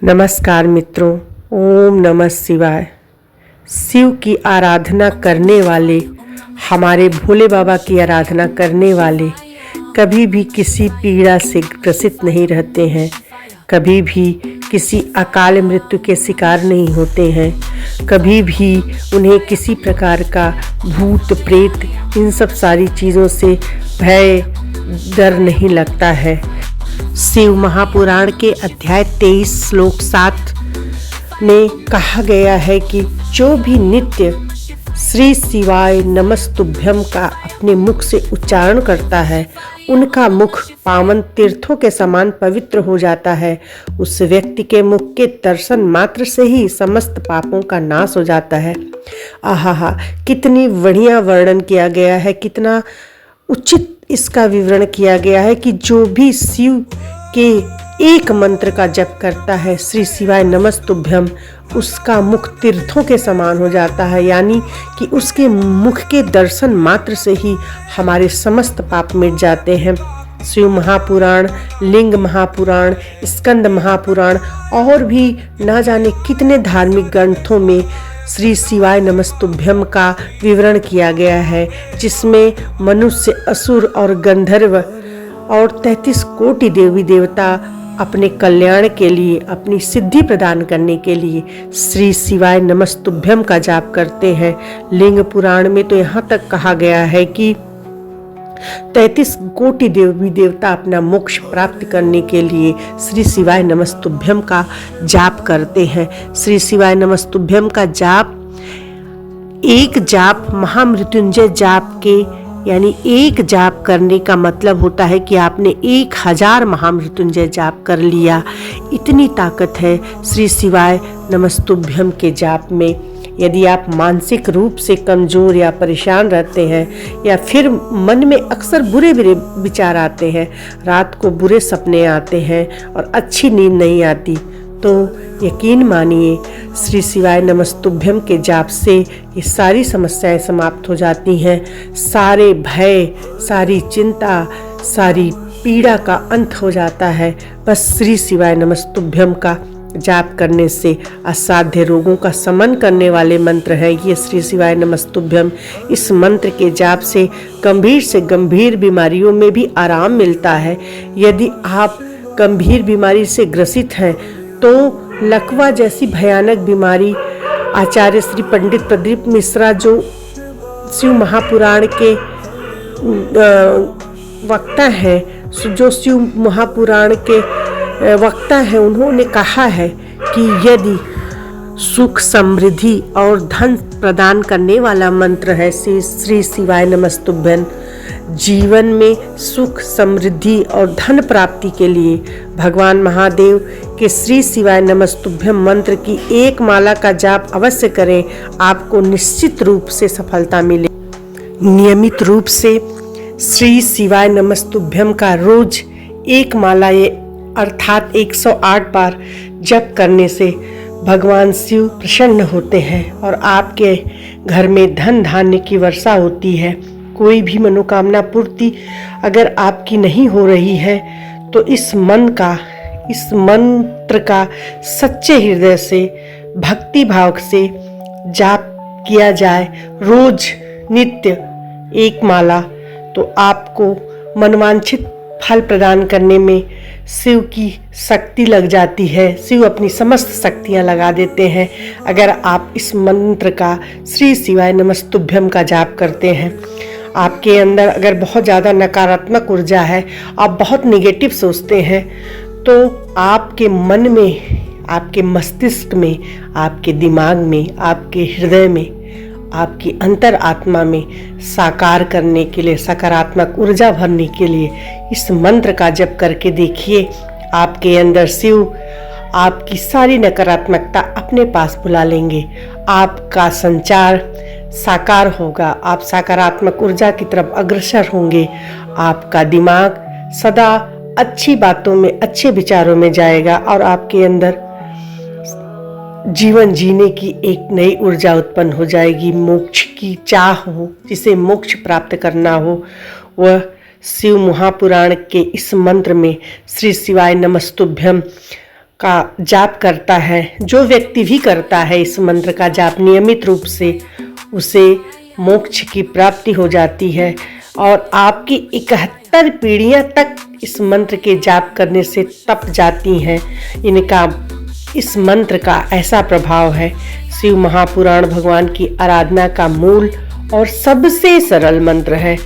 नमस्कार मित्रों, ओम नमः शिवाय। शिव की आराधना करने वाले, हमारे भोले बाबा की आराधना करने वाले कभी भी किसी पीड़ा से ग्रसित नहीं रहते हैं, कभी भी किसी अकाल मृत्यु के शिकार नहीं होते हैं, कभी भी उन्हें किसी प्रकार का भूत प्रेत इन सब सारी चीज़ों से भय डर नहीं लगता है। शिव महापुराण के अध्याय 23 श्लोक 7 में कहा गया है कि जो भी नित्य श्री शिवाय नमस्तुभ्यम का अपने मुख से उच्चारण करता है, उनका मुख पावन तीर्थों के समान पवित्र हो जाता है। उस व्यक्ति के मुख के दर्शन मात्र से ही समस्त पापों का नाश हो जाता है। आहा, कितनी बढ़िया वर्णन किया गया है, कितना उचित इसका विवरण किया गया है कि जो भी शिव के एक मंत्र का जप करता है, श्री शिवाय नमस्तुभ्यम, उसका मुख तीर्थों के समान हो जाता है। यानी कि उसके मुख के दर्शन मात्र से ही हमारे समस्त पाप मिट जाते हैं। शिव महापुराण, लिंग महापुराण, स्कंद महापुराण और भी ना जाने कितने धार्मिक ग्रंथों में श्री शिवाय नमस्तुभ्यम का विवरण किया गया है, जिसमें मनुष्य, असुर और गंधर्व और 33 कोटि देवी देवता अपने कल्याण के लिए, अपनी सिद्धि प्रदान करने के लिए श्री शिवाय नमस्तुभ्यम का जाप करते हैं। लिंग पुराण में तो यहाँ तक कहा गया है कि 33 कोटि देवी देवता अपना मोक्ष प्राप्त करने के लिए श्री शिवाय नमस्तुभ्यम का जाप करते हैं। श्री शिवाय नमस्तुभ्यम का जाप, एक जाप महामृत्युंजय जाप के, यानी एक जाप करने का मतलब होता है कि आपने 1000 महामृत्युंजय जाप कर लिया। इतनी ताकत है श्री शिवाय नमस्तुभ्यम के जाप में। यदि आप मानसिक रूप से कमज़ोर या परेशान रहते हैं, या फिर मन में अक्सर बुरे बुरे विचार आते हैं, रात को बुरे सपने आते हैं और अच्छी नींद नहीं आती, तो यकीन मानिए श्री शिवाय नमस्तुभ्यम के जाप से ये सारी समस्याएं समाप्त हो जाती हैं। सारे भय, सारी चिंता, सारी पीड़ा का अंत हो जाता है। बस श्री शिवाय नमस्तुभ्यम का जाप करने से असाध्य रोगों का शमन करने वाले मंत्र है ये श्री शिवाय नमस्तुभ्यम। इस मंत्र के जाप से गंभीर बीमारियों में भी आराम मिलता है। यदि आप गंभीर बीमारी से ग्रसित हैं तो लकवा जैसी भयानक बीमारी, आचार्य श्री पंडित प्रदीप मिश्रा जो शिव महापुराण के वक्ता हैं, जो शिव महापुराण के वक्ता है, उन्होंने कहा है कि यदि सुख, समृद्धि और धन प्रदान करने वाला मंत्र है श्री शिवाय नमस्तुभ्यम, जीवन में सुख, समृद्धि और धन प्राप्ति के लिए भगवान महादेव के श्री शिवाय नमस्तुभ्यम मंत्र की एक माला का जाप अवश्य करें। आपको निश्चित रूप से सफलता मिले। नियमित रूप से श्री शिवाय नमस्तुभ्यम का रोज एक माला अर्थात 108 बार जप करने से भगवान शिव प्रसन्न होते हैं और आपके घर में धन धान्य की वर्षा होती है। कोई भी मनोकामना पूर्ति अगर आपकी नहीं हो रही है तो इस मंत्र का सच्चे हृदय से, भक्ति भाव से जाप किया जाए रोज नित्य एक माला, तो आपको मनवांछित फल प्रदान करने में शिव की शक्ति लग जाती है। शिव अपनी समस्त शक्तियाँ लगा देते हैं अगर आप इस मंत्र का, श्री शिवाय नमस्तुभ्यम का जाप करते हैं। आपके अंदर अगर बहुत ज़्यादा नकारात्मक ऊर्जा है, आप बहुत नेगेटिव सोचते हैं, तो आपके मन में, आपके मस्तिष्क में, आपके दिमाग में, आपके हृदय में, आपकी अंतर आत्मा में साकार करने के लिए, सकारात्मक ऊर्जा भरने के लिए इस मंत्र का जप करके देखिए। आपके अंदर शिव आपकी सारी नकारात्मकता अपने पास बुला लेंगे। आपका संचार साकार होगा, आप सकारात्मक ऊर्जा की तरफ अग्रसर होंगे। आपका दिमाग सदा अच्छी बातों में, अच्छे विचारों में जाएगा और आपके अंदर जीवन जीने की एक नई ऊर्जा उत्पन्न हो जाएगी। मोक्ष की चाह हो, जिसे मोक्ष प्राप्त करना हो, वह शिव महापुराण के इस मंत्र में श्री शिवाय नमस्तुभ्यम का जाप करता है, जो व्यक्ति भी करता है इस मंत्र का जाप नियमित रूप से, उसे मोक्ष की प्राप्ति हो जाती है और आपकी 71 पीढ़ियां तक इस मंत्र के जाप करने से तप जाती हैं। इनका इस मंत्र का ऐसा प्रभाव है। शिव महापुराण भगवान की आराधना का मूल और सबसे सरल मंत्र है,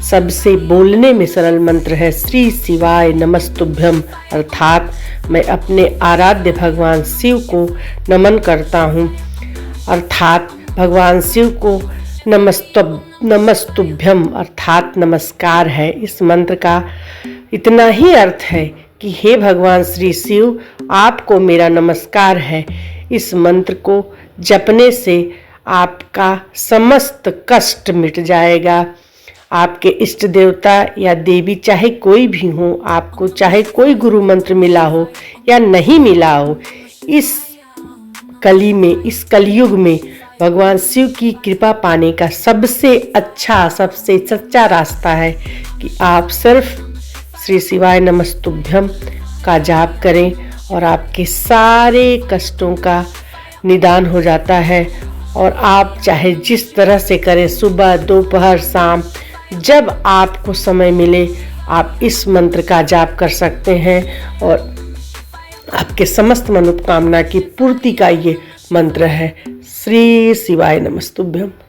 सबसे बोलने में सरल मंत्र है। श्री शिवाय नमस्तुभ्यम, अर्थात मैं अपने आराध्य भगवान शिव को नमन करता हूँ, अर्थात भगवान शिव को नमस्तुभ्यम अर्थात नमस्कार है। इस मंत्र का इतना ही अर्थ है कि हे भगवान श्री शिव, आपको मेरा नमस्कार है। इस मंत्र को जपने से आपका समस्त कष्ट मिट जाएगा। आपके इष्ट देवता या देवी चाहे कोई भी हो, आपको चाहे कोई गुरु मंत्र मिला हो या नहीं मिला हो, इस कलयुग में भगवान शिव की कृपा पाने का सबसे अच्छा, सबसे सच्चा रास्ता है कि आप सिर्फ श्री शिवाय नमस्तुभ्यम का जाप करें और आपके सारे कष्टों का निदान हो जाता है। और आप चाहे जिस तरह से करें, सुबह, दोपहर, शाम, जब आपको समय मिले आप इस मंत्र का जाप कर सकते हैं और आपके समस्त मनोकामना की पूर्ति का ये मंत्र है। श्री शिवाय नमस्तुभ्यम।